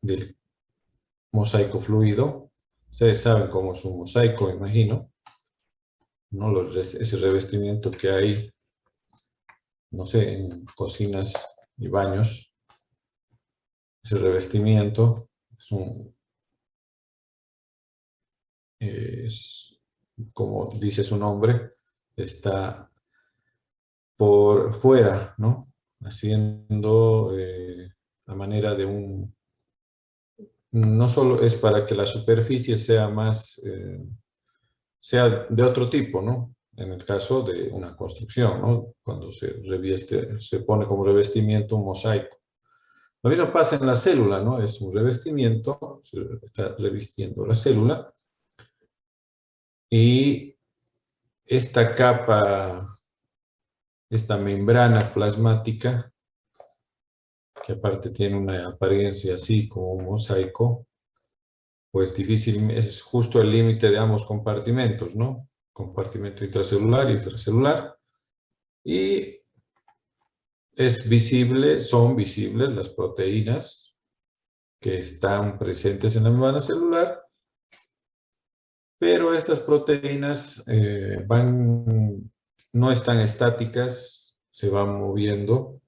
del mosaico fluido. Ustedes saben cómo es un mosaico, imagino, ¿no? Ese revestimiento que hay, no sé, en cocinas y baños. Ese revestimiento es, como dice su nombre, está por fuera, ¿no? Haciendo a manera de un... No solo es para que la superficie sea más, sea de otro tipo, ¿no? En el caso de una construcción, ¿no? Cuando se revieste, se pone como revestimiento un mosaico. Lo mismo pasa en la célula, ¿no? Es un revestimiento, se está revistiendo la célula, y esta capa, esta membrana plasmática, que aparte tiene una apariencia así como un mosaico, pues difícil, es justo el límite de ambos compartimentos, ¿no? Compartimento intracelular y extracelular. Y es visible, son visibles las proteínas que están presentes en la membrana celular, pero estas proteínas no están estáticas, se van moviendo,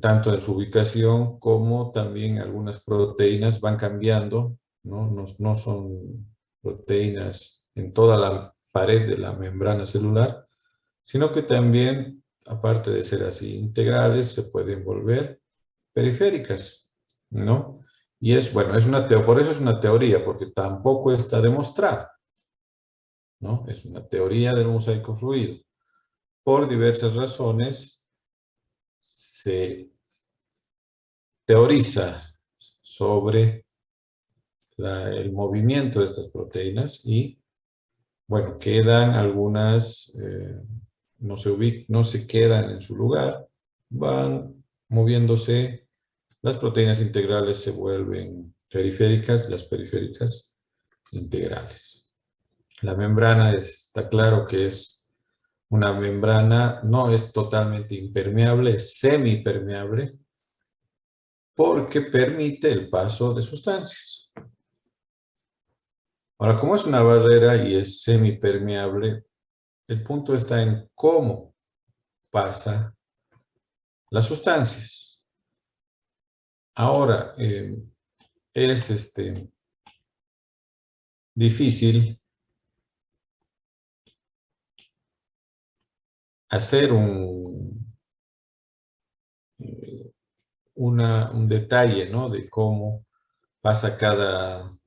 tanto en su ubicación como también algunas proteínas van cambiando, ¿no? No son proteínas en toda la pared de la membrana celular, sino que también, aparte de ser así integrales, se pueden volver periféricas, ¿no? Y bueno, por eso es una teoría, porque tampoco está demostrado, ¿no? Es una teoría del mosaico fluido. Por diversas razones se teoriza sobre el movimiento de estas proteínas y, bueno, quedan algunas, no se quedan en su lugar, van moviéndose, las proteínas integrales se vuelven periféricas, las periféricas integrales. La membrana está claro que es una membrana, no es totalmente impermeable, es semipermeable, porque permite el paso de sustancias. Ahora, como es una barrera y es semipermeable, el punto está en cómo pasa las sustancias. Ahora, es difícil hacer un detalle, ¿no? De cómo pasa cada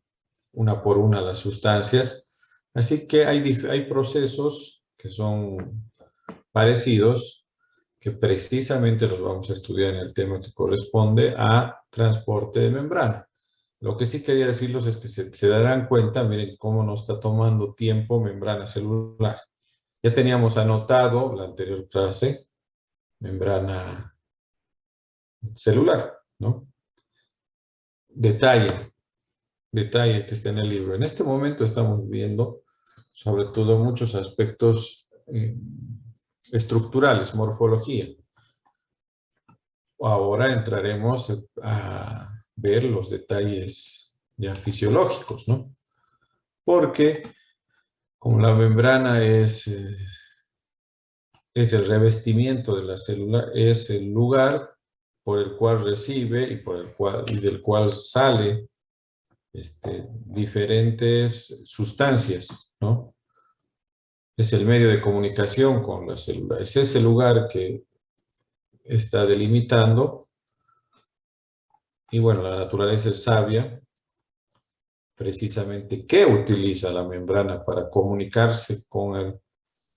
una por una las sustancias. Así que hay procesos que son parecidos, que precisamente los vamos a estudiar en el tema que corresponde a transporte de membrana. Lo que sí quería decirles es que se darán cuenta, miren cómo nos está tomando tiempo membrana celular. Ya teníamos anotado la anterior clase, membrana celular, ¿no? Detalle que está en el libro. En este momento estamos viendo sobre todo muchos aspectos estructurales, morfología. Ahora entraremos a ver los detalles ya fisiológicos, ¿no? Porque como la membrana es el revestimiento de la célula, es el lugar por el cual recibe y del cual sale diferentes sustancias, ¿no? Es el medio de comunicación con la célula. Es ese lugar que está delimitando, y bueno, la naturaleza es sabia, precisamente, que utiliza la membrana para comunicarse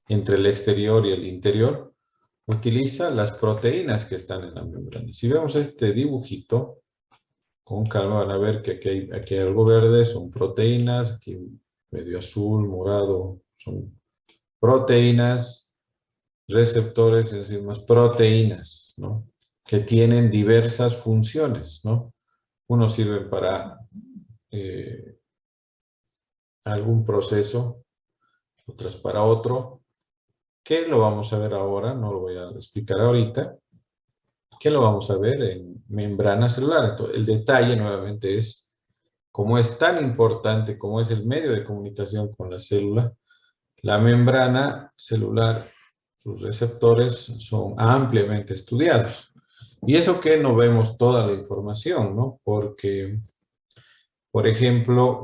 entre el exterior y el interior. Utiliza las proteínas que están en la membrana. Si vemos este dibujito, con calma van a ver que aquí hay algo verde, son proteínas, aquí medio azul, morado, son proteínas, receptores, enzimas, proteínas, ¿no? Que tienen diversas funciones, ¿no? Unos sirven para algún proceso, otras para otro, que lo vamos a ver ahora, no lo voy a explicar ahorita. ¿Qué lo vamos a ver? En membrana celular. Entonces, el detalle nuevamente es, como es tan importante, como es el medio de comunicación con la célula, la membrana celular, sus receptores son ampliamente estudiados. Y eso que no vemos toda la información, ¿no? Porque, por ejemplo,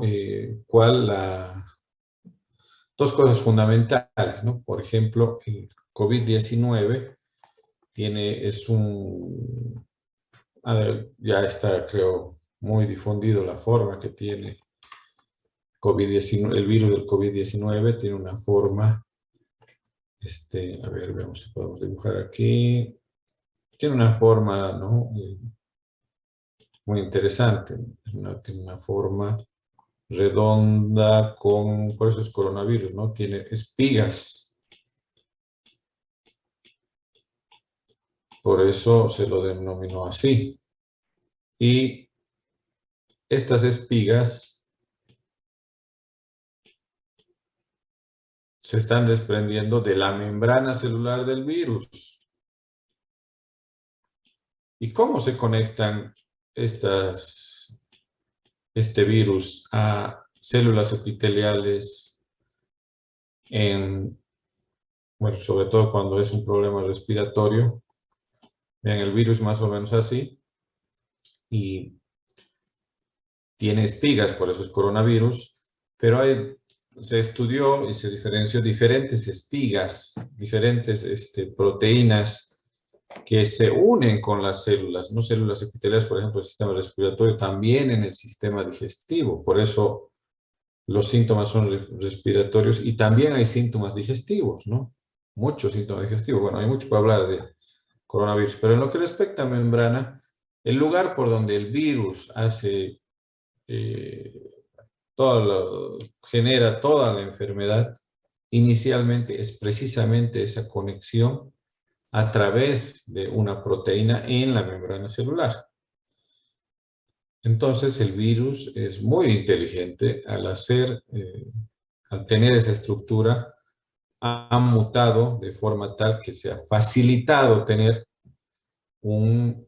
dos cosas fundamentales, ¿no? Por ejemplo, el COVID-19 a ver, ya está, creo, muy difundido la forma que tiene COVID-19, el virus del COVID-19 tiene una forma, a ver, veamos si podemos dibujar aquí. Tiene una forma, ¿no? Muy interesante. Tiene una forma redonda por eso es coronavirus, ¿no? Tiene espigas. Por eso se lo denominó así. Y estas espigas se están desprendiendo de la membrana celular del virus. ¿Y cómo se conectan este virus a células epiteliales bueno, sobre todo cuando es un problema respiratorio? Vean, el virus más o menos así, y tiene espigas, por eso es coronavirus, pero se estudió y se diferenció diferentes espigas, diferentes proteínas que se unen con las células, no células epiteliales, por ejemplo, el sistema respiratorio, también en el sistema digestivo. Por eso los síntomas son respiratorios y también hay síntomas digestivos, ¿no? Muchos síntomas digestivos. Bueno, hay mucho para hablar de coronavirus, pero en lo que respecta a membrana, el lugar por donde el virus eh, genera toda la enfermedad, inicialmente es precisamente esa conexión a través de una proteína en la membrana celular. Entonces el virus es muy inteligente al tener esa estructura, ha mutado de forma tal que se ha facilitado tener un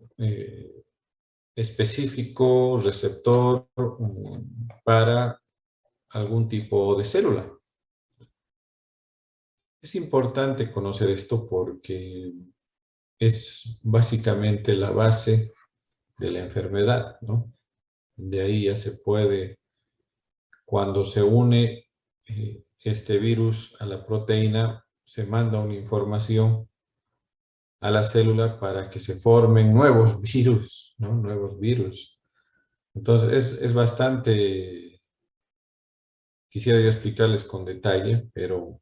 específico receptor para algún tipo de célula. Es importante conocer esto porque es básicamente la base de la enfermedad, ¿no? De ahí ya se puede, cuando se une este virus a la proteína, se manda una información a la célula para que se formen nuevos virus, ¿no? Nuevos virus. Entonces, es bastante, quisiera yo explicarles con detalle, pero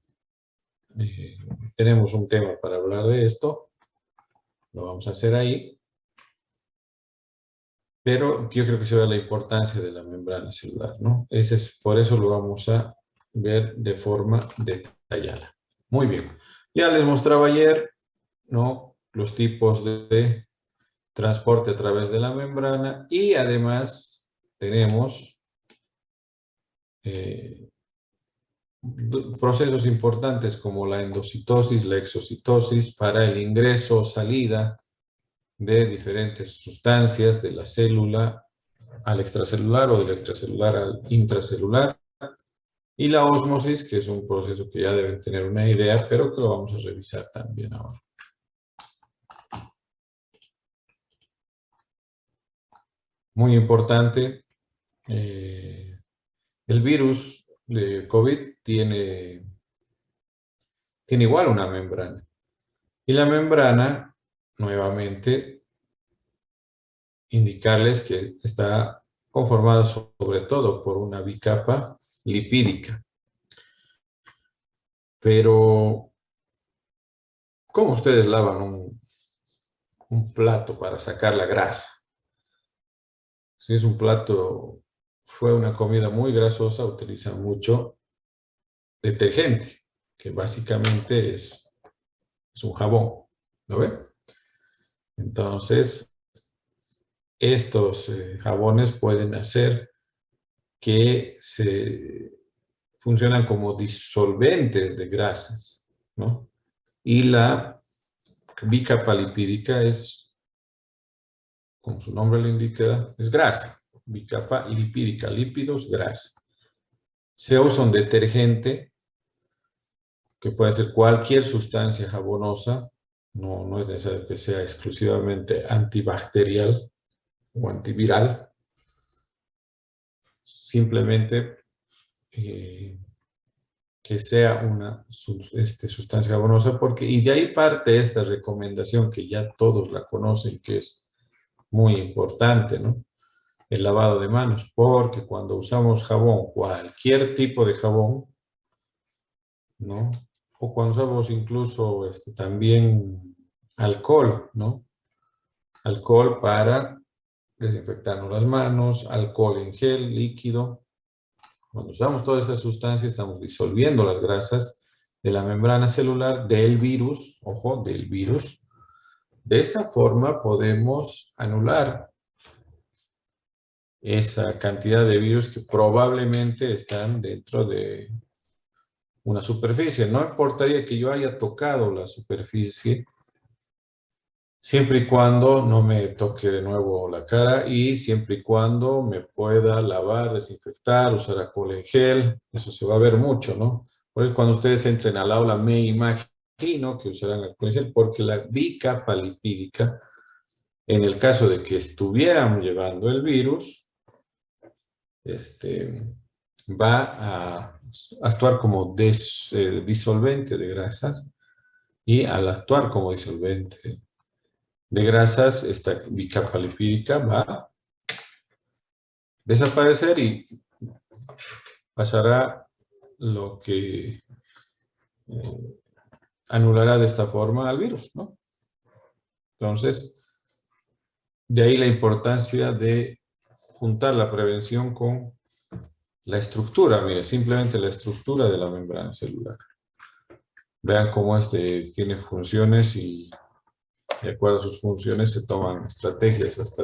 eh, tenemos un tema para hablar de esto, lo vamos a hacer ahí, pero yo creo que se ve la importancia de la membrana celular, ¿no? Por eso lo vamos a ver de forma detallada. Muy bien. Ya les mostraba ayer, ¿no? Los tipos de transporte a través de la membrana y además tenemos procesos importantes como la endocitosis, la exocitosis para el ingreso o salida de diferentes sustancias de la célula al extracelular o del extracelular al intracelular, y la ósmosis, que es un proceso que ya deben tener una idea, pero que lo vamos a revisar también ahora. Muy importante, el virus de COVID tiene igual una membrana. Y la membrana, nuevamente, indicarles que está conformada sobre todo por una bicapa lipídica. Pero, ¿cómo ustedes lavan un plato para sacar la grasa? Si es un plato, fue una comida muy grasosa, utilizan mucho detergente, que básicamente es un jabón. ¿Lo ven? Entonces, estos jabones pueden hacer que funcionan como disolventes de grasas, ¿no? Y la bicapa lipídica es como su nombre lo indica, es grasa, bicapa lipídica, lípidos, grasa. Se usa un detergente, que puede ser cualquier sustancia jabonosa, no es necesario que sea exclusivamente antibacterial o antiviral, simplemente que sea una sustancia jabonosa, porque, y de ahí parte esta recomendación que ya todos la conocen, que es muy importante, ¿no? El lavado de manos, porque cuando usamos jabón, cualquier tipo de jabón, ¿no? O cuando usamos incluso también alcohol, ¿no? Alcohol para desinfectarnos las manos, alcohol en gel, líquido. Cuando usamos todas esas sustancias, estamos disolviendo las grasas de la membrana celular del virus, ojo, del virus. De esa forma podemos anular esa cantidad de virus que probablemente están dentro de una superficie. No importaría que yo haya tocado la superficie, siempre y cuando no me toque de nuevo la cara y siempre y cuando me pueda lavar, desinfectar, usar alcohol en gel. Eso se va a ver mucho, ¿no? Por eso cuando ustedes entren al aula me imagino que usarán alcohol en gel, porque la bicapa lipídica, en el caso de que estuviéramos llevando el virus, va a actuar como disolvente de grasas, y al actuar como disolvente de grasas, esta bicapa lipídica va a desaparecer y pasará lo que anulará de esta forma al virus, ¿no? Entonces, de ahí la importancia de juntar la prevención con la estructura, mire, simplemente la estructura de la membrana celular. Vean cómo tiene funciones y de acuerdo a sus funciones se toman estrategias hasta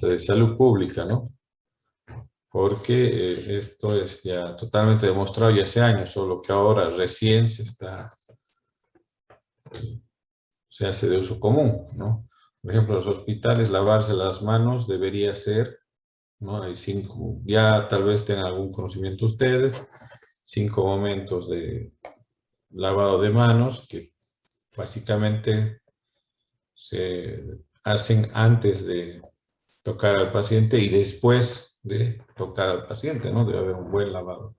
de salud pública, ¿no? Porque esto es ya totalmente demostrado ya hace años, solo que ahora recién se hace de uso común, ¿no? Por ejemplo, en los hospitales lavarse las manos debería ser, ¿no? Hay 5, ya tal vez tengan algún conocimiento ustedes, 5 momentos de lavado de manos que básicamente se hacen antes de tocar al paciente y después de tocar al paciente, ¿no? Debe haber un buen lavado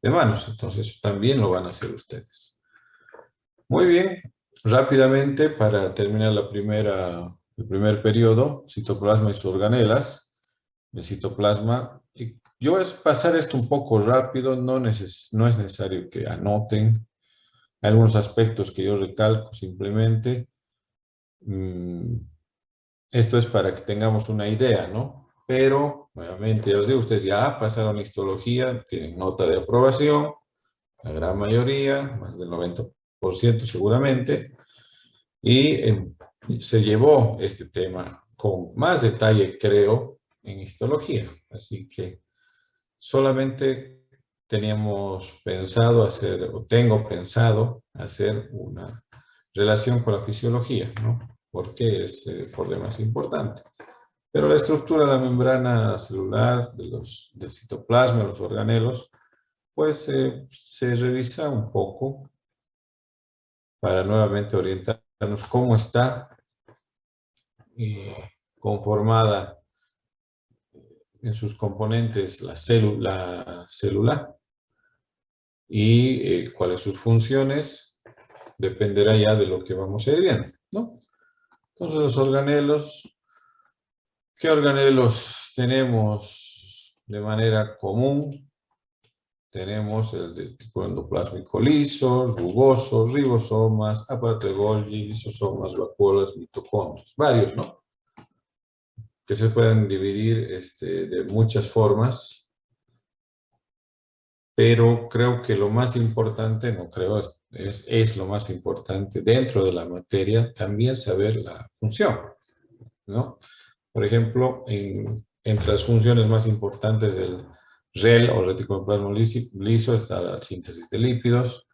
de manos, entonces también lo van a hacer ustedes. Muy bien, rápidamente para terminar el primer periodo, citoplasma y sus organelas. El citoplasma, y yo voy a pasar esto un poco rápido, no es necesario que anoten algunos aspectos que yo recalco simplemente. Esto es para que tengamos una idea, ¿no? Pero, nuevamente, ya les digo, ustedes ya pasaron histología, tienen nota de aprobación, la gran mayoría, más del 90% seguramente, y se llevó este tema con más detalle, creo, en histología. Así que solamente teníamos pensado hacer, o tengo pensado hacer una relación con la fisiología, ¿no? Porque es por demás importante. Pero la estructura de la membrana celular, del citoplasma, los organelos, pues se revisa un poco para nuevamente orientarnos cómo está conformada en sus componentes la célula y cuáles sus funciones, dependerá ya de lo que vamos a ir viendo, ¿no? Entonces los organelos, ¿qué organelos tenemos de manera común? Tenemos el de tipo endoplásmico liso, rugoso, ribosomas, aparato de Golgi, lisosomas, vacuolas, mitocondrias, varios, ¿no? Que se pueden dividir de muchas formas, pero creo que lo más importante, no creo, es lo más importante dentro de la materia, también saber la función, ¿no? Por ejemplo, entre las funciones más importantes del REL o reticuloplasma liso está la síntesis de lípidos.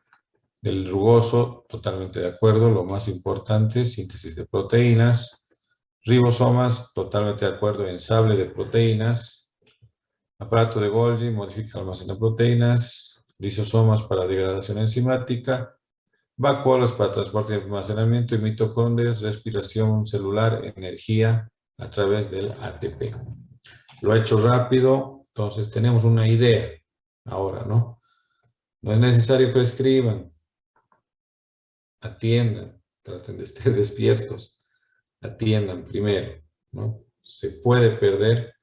Del rugoso, totalmente de acuerdo, lo más importante, síntesis de proteínas. Ribosomas, totalmente de acuerdo, ensamble de proteínas. Aparato de Golgi, modifica y almacena proteínas. Lisosomas para degradación enzimática. Vacuolas para transporte y almacenamiento. Y mitocondrias, respiración celular, energía a través del ATP. Lo he hecho rápido, entonces tenemos una idea ahora, ¿no? No es necesario que escriban. Atiendan, traten de estar despiertos. Atiendan primero, ¿no? Se puede perder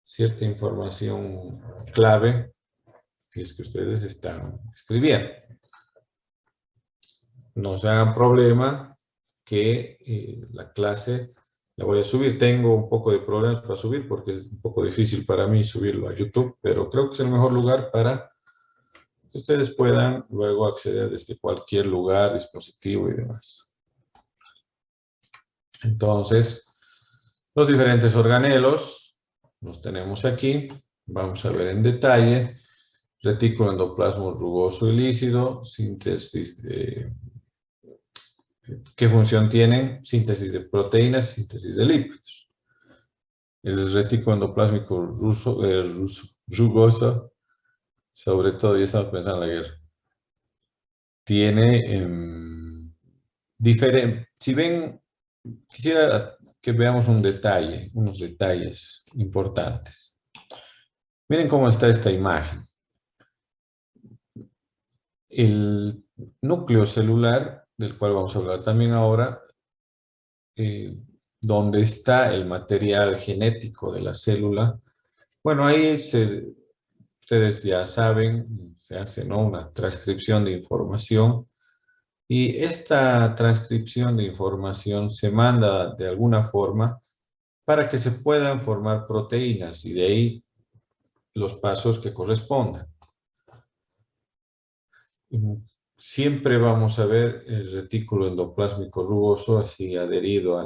cierta información clave si es que ustedes están escribiendo. No se hagan problema que la clase la voy a subir. Tengo un poco de problemas para subir porque es un poco difícil para mí subirlo a YouTube, pero creo que es el mejor lugar para que ustedes puedan luego acceder desde cualquier lugar, dispositivo y demás. Entonces, los diferentes organelos los tenemos aquí. Vamos a ver en detalle. Retículo endoplasmo rugoso y lícido, síntesis de... ¿Qué función tienen? Síntesis de proteínas, síntesis de lípidos. El retículo endoplásmico rugoso, sobre todo, ya estamos pensando en la guerra, tiene diferente... Si ven, quisiera que veamos un detalle, unos detalles importantes. Miren cómo está esta imagen. El núcleo celular, del cual vamos a hablar también ahora, donde está el material genético de la célula. Bueno, ahí ustedes ya saben, se hace, ¿no?, una transcripción de información y esta transcripción de información se manda de alguna forma para que se puedan formar proteínas y de ahí los pasos que correspondan. Siempre vamos a ver el retículo endoplásmico rugoso así adherido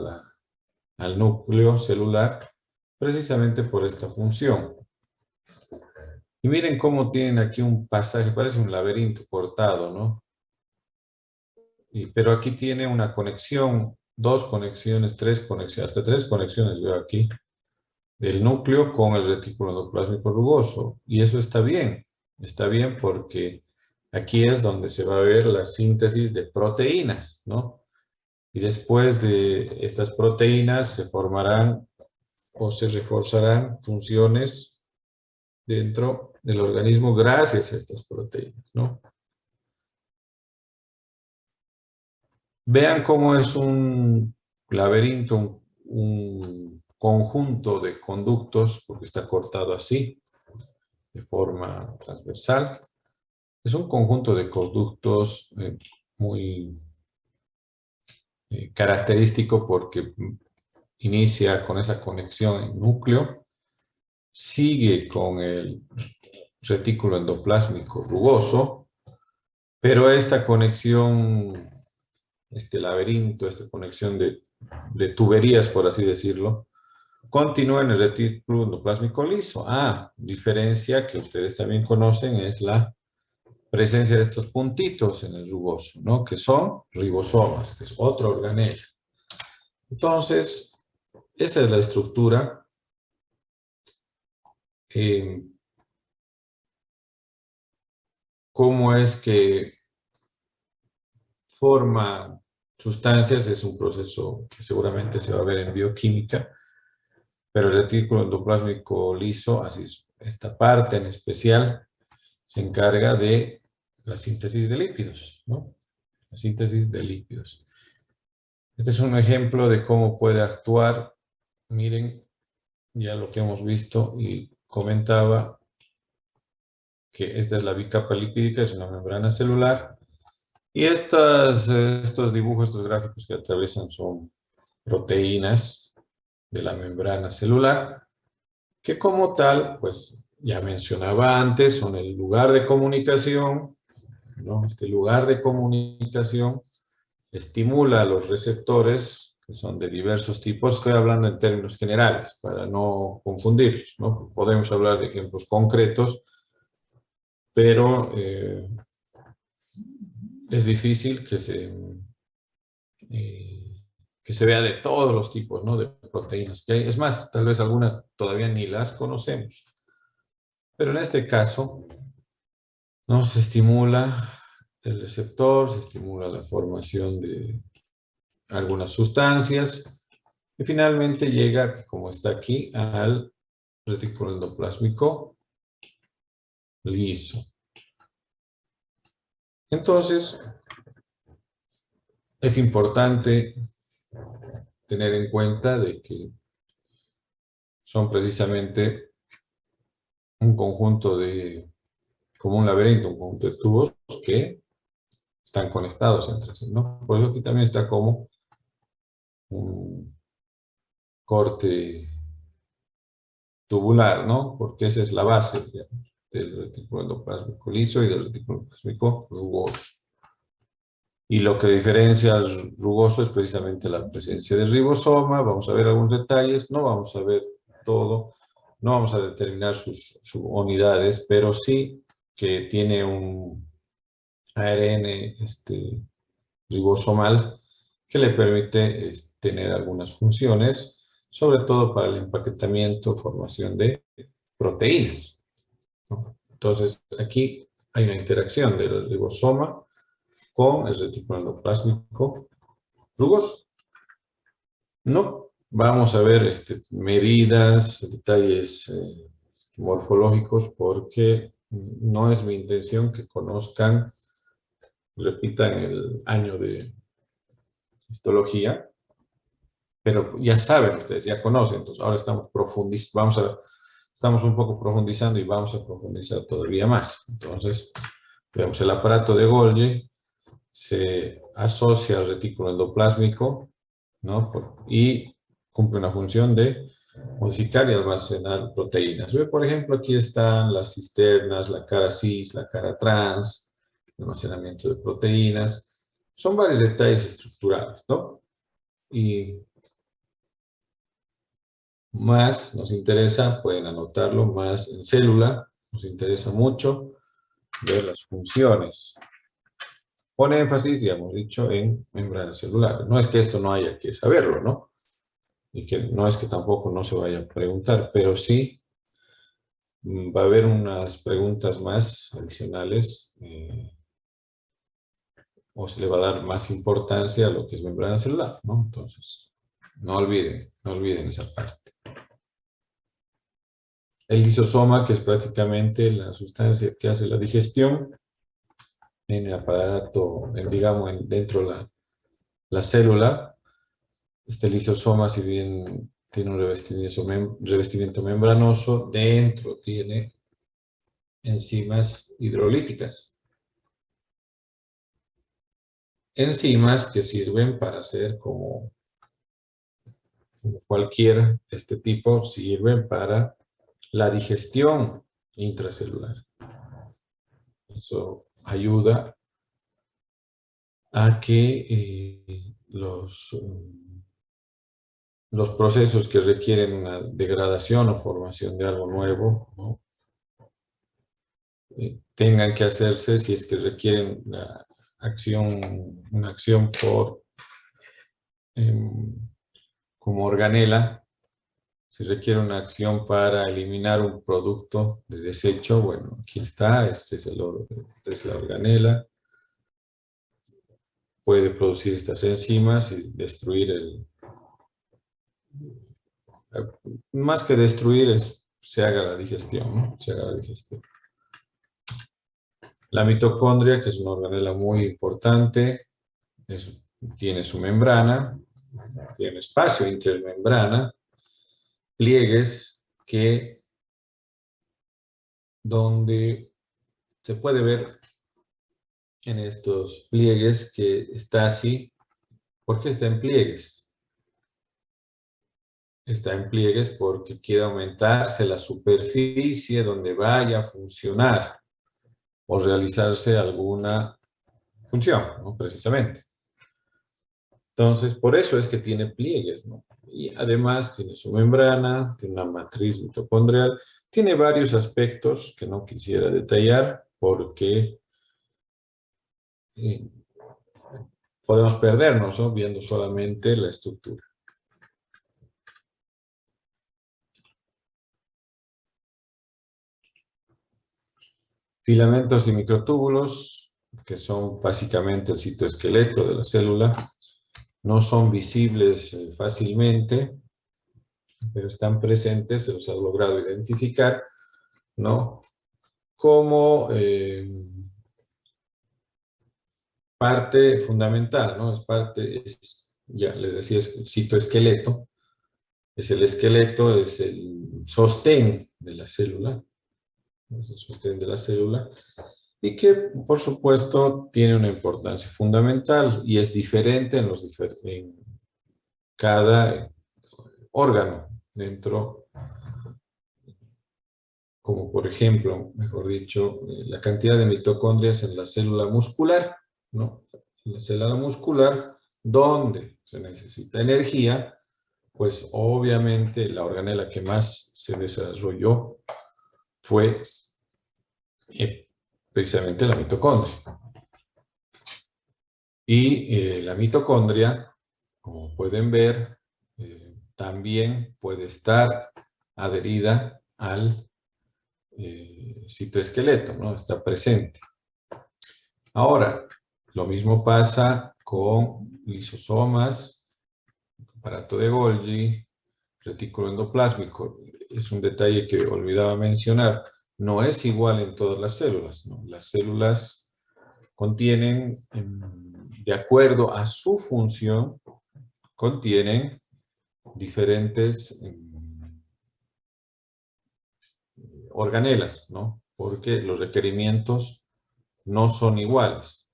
al núcleo celular, precisamente por esta función. Y miren cómo tienen aquí un pasaje, parece un laberinto cortado, ¿no? Pero aquí tiene una conexión, dos conexiones, tres conexiones, hasta tres conexiones veo aquí, del núcleo con el retículo endoplásmico rugoso. Y eso está bien porque aquí es donde se va a ver la síntesis de proteínas, ¿no? Y después de estas proteínas se formarán o se reforzarán funciones dentro del organismo gracias a estas proteínas, ¿no? Vean cómo es un laberinto, un conjunto de conductos, porque está cortado así, de forma transversal. Es un conjunto de conductos muy característico porque inicia con esa conexión en núcleo, sigue con el retículo endoplásmico rugoso, pero esta conexión, este laberinto, esta conexión de tuberías, por así decirlo, continúa en el retículo endoplásmico liso. Diferencia que ustedes también conocen es la presencia de estos puntitos en el rugoso, ¿no? Que son ribosomas, que es otro organelo. Entonces, esa es la estructura. Cómo es que forma sustancias es un proceso que seguramente se va a ver en bioquímica, pero el retículo endoplásmico liso, así es, esta parte en especial, se encarga de la síntesis de lípidos, ¿no? La síntesis de lípidos. Este es un ejemplo de cómo puede actuar. Miren, ya lo que hemos visto y comentaba que esta es la bicapa lipídica, es una membrana celular. Y estos dibujos, estos gráficos que atraviesan son proteínas de la membrana celular, que como tal, pues ya mencionaba antes, son el lugar de comunicación, ¿no? Este lugar de comunicación estimula a los receptores, que son de diversos tipos. Estoy hablando en términos generales, para no confundirlos, ¿no? Podemos hablar de ejemplos concretos, pero es difícil que se que se vea de todos los tipos, ¿no?, de proteínas que hay. Es más, tal vez algunas todavía ni las conocemos. Pero en este caso, ¿no?, se estimula el receptor, se estimula la formación de algunas sustancias y finalmente llega, como está aquí, al retículo endoplásmico liso. Entonces, es importante tener en cuenta de que son precisamente un conjunto de, como un laberinto, un conjunto de tubos que están conectados entre sí, ¿no? Por eso aquí también está como un corte tubular, ¿no? Porque esa es la base, digamos, del retículo endoplásmico liso y del retículo endoplásmico rugoso. Y lo que diferencia al rugoso es precisamente la presencia de ribosoma. Vamos a ver algunos detalles, no vamos a ver todo, no vamos a determinar sus unidades, pero sí que tiene un ARN ribosomal que le permite tener algunas funciones, sobre todo para el empaquetamiento, formación de proteínas, ¿no? Entonces, aquí hay una interacción del ribosoma con el retículo endoplásmico rugoso. No vamos a ver medidas, detalles morfológicos, porque no es mi intención que conozcan, repitan el año de histología, pero ya saben ustedes, ya conocen. Entonces ahora estamos estamos un poco profundizando y vamos a profundizar todavía más. Entonces, vemos el aparato de Golgi, se asocia al retículo endoplásmico, ¿no?, y cumple una función de modificar y almacenar proteínas. Ve, por ejemplo, aquí están las cisternas, la cara cis, la cara trans, almacenamiento de proteínas. Son varios detalles estructurales, ¿no? Y más nos interesa, pueden anotarlo, más en célula, nos interesa mucho ver las funciones. Con énfasis, ya hemos dicho, en membranas celulares. No es que esto no haya que saberlo, ¿no? Y que no es que tampoco no se vaya a preguntar, pero sí va a haber unas preguntas más adicionales, o se le va a dar más importancia a lo que es membrana celular, ¿no? Entonces, no olviden esa parte. El lisosoma, que es prácticamente la sustancia que hace la digestión en el aparato, digamos, dentro de la célula. Este lisosoma, si bien tiene un revestimiento membranoso, dentro tiene enzimas hidrolíticas. Enzimas que sirven para hacer como cualquier tipo, sirven para la digestión intracelular. Eso ayuda a que los procesos que requieren una degradación o formación de algo nuevo, ¿no?, tengan que hacerse si es que requieren una acción como organela. Si requiere una acción para eliminar un producto de desecho, bueno, aquí está, esta es la organela. Puede producir estas enzimas y destruir más que destruir, se haga la digestión, ¿no? Se haga la digestión. La mitocondria, que es una organela muy importante, tiene su membrana, tiene espacio intermembrana, pliegues donde se puede ver en estos pliegues que está así. ¿Por qué está en pliegues? Está en pliegues porque quiere aumentarse la superficie donde vaya a funcionar o realizarse alguna función, ¿no?, precisamente. Entonces, por eso es que tiene pliegues, ¿no? Y además tiene su membrana, tiene una matriz mitocondrial, tiene varios aspectos que no quisiera detallar porque podemos perdernos, ¿no? Viendo solamente la estructura. Filamentos y microtúbulos, que son básicamente el citoesqueleto de la célula, no son visibles fácilmente, pero están presentes, se los ha logrado identificar, ¿no? Como parte fundamental, ¿no? Es parte, ya les decía, es el citoesqueleto, es el esqueleto, es el sostén de la célula, ¿no? Es el sostén de la célula, y que, por supuesto, tiene una importancia fundamental y es diferente en cada órgano dentro, como por ejemplo, mejor dicho, la cantidad de mitocondrias en la célula muscular, ¿no? En la célula muscular, donde se necesita energía, pues obviamente la organela que más se desarrolló fue eh, precisamente la mitocondria. Y la mitocondria, como pueden ver, también puede estar adherida al citoesqueleto, ¿no? Está presente. Ahora, lo mismo pasa con lisosomas, aparato de Golgi, retículo endoplásmico. Es un detalle que olvidaba mencionar. No es igual en todas las células, ¿no? Las células contienen, de acuerdo a su función, contienen diferentes organelas, ¿no? Porque los requerimientos no son iguales.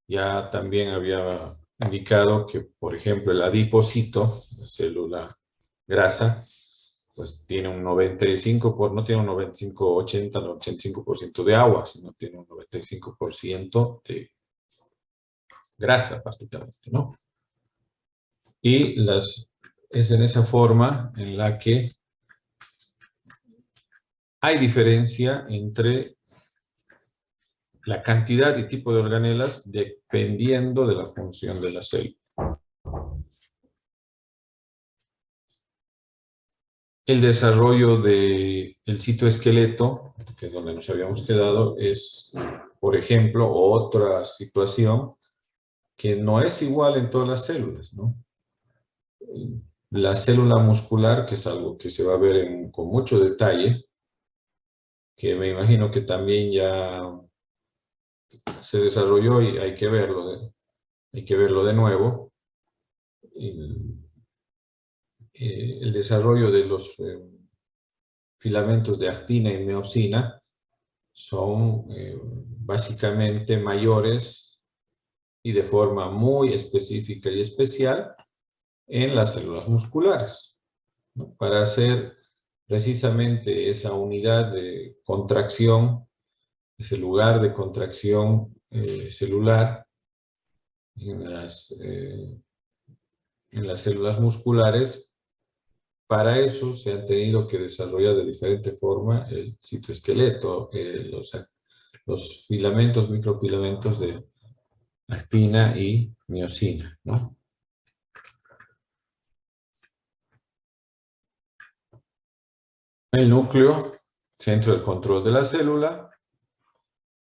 Ya también había indicado que, por ejemplo, el adipocito, la célula grasa, pues tiene un 95, no tiene un 95, 80, 85% de agua, sino tiene un 95% de grasa, prácticamente, ¿no? Y es en esa forma en la que hay diferencia entre la cantidad y tipo de organelas dependiendo de la función de la célula. El desarrollo del citoesqueleto, que es donde nos habíamos quedado, es, por ejemplo, otra situación que no es igual en todas las células, ¿no? La célula muscular, que es algo que se va a ver con mucho detalle, que me imagino que también ya se desarrolló y hay que verlo de nuevo. El desarrollo de los filamentos de actina y miosina son básicamente mayores y de forma muy específica y especial en las células musculares, ¿no? Para hacer precisamente esa unidad de contracción, ese lugar de contracción celular en las células musculares. Para eso se han tenido que desarrollar de diferente forma el citoesqueleto, los filamentos, microfilamentos de actina y miosina, ¿no? El núcleo, centro del control de la célula,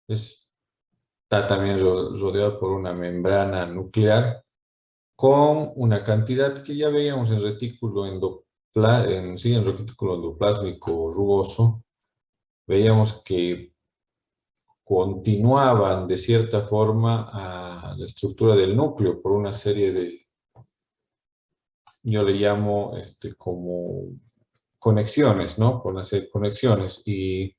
está también rodeado por una membrana nuclear con una cantidad que ya veíamos en retículo en retículo endoplásmico rugoso. Veíamos que continuaban de cierta forma a la estructura del núcleo por una serie de, yo le llamo como conexiones, ¿no? Por una serie de conexiones. Y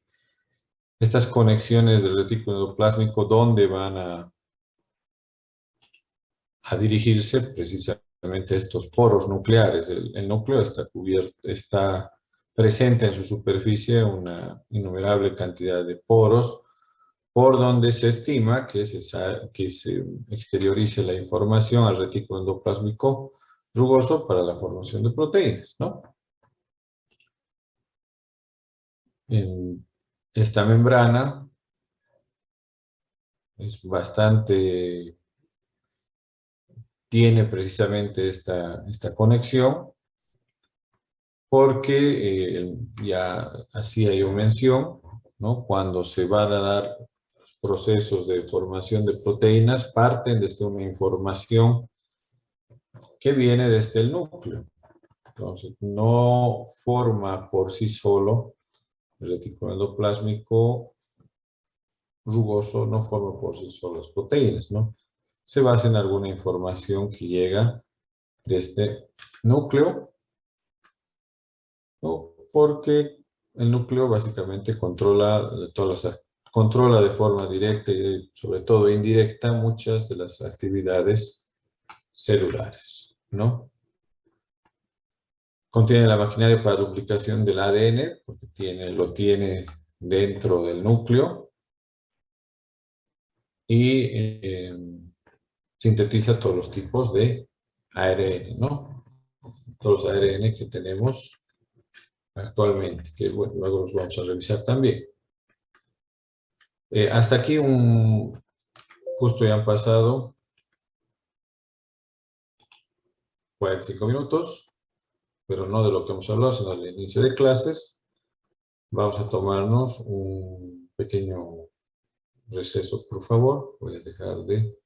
estas conexiones del retículo endoplásmico, ¿dónde van a dirigirse? Precisamente estos poros nucleares. El núcleo está cubierto, está presente en su superficie una innumerable cantidad de poros, por donde se estima que se exteriorice la información al retículo endoplásmico rugoso para la formación de proteínas, ¿no? En esta membrana es bastante tiene precisamente esta conexión, porque ya hacía yo mención, ¿no? Cuando se van a dar los procesos de formación de proteínas, parten desde una información que viene desde el núcleo. Entonces, no forma por sí solo el retículo endoplásmico rugoso, no forma por sí solo las proteínas, ¿no? Se basa en alguna información que llega desde núcleo, ¿no? Porque el núcleo básicamente controla controla de forma directa y sobre todo indirecta muchas de las actividades celulares, ¿no? Contiene la maquinaria para duplicación del ADN, porque lo tiene dentro del núcleo, y sintetiza todos los tipos de ARN, ¿no? Todos los ARN que tenemos actualmente, que bueno, luego los vamos a revisar también. Hasta aquí justo ya han pasado 45 minutos, pero no de lo que hemos hablado, sino del inicio de clases. Vamos a tomarnos un pequeño receso, por favor. Voy a dejar de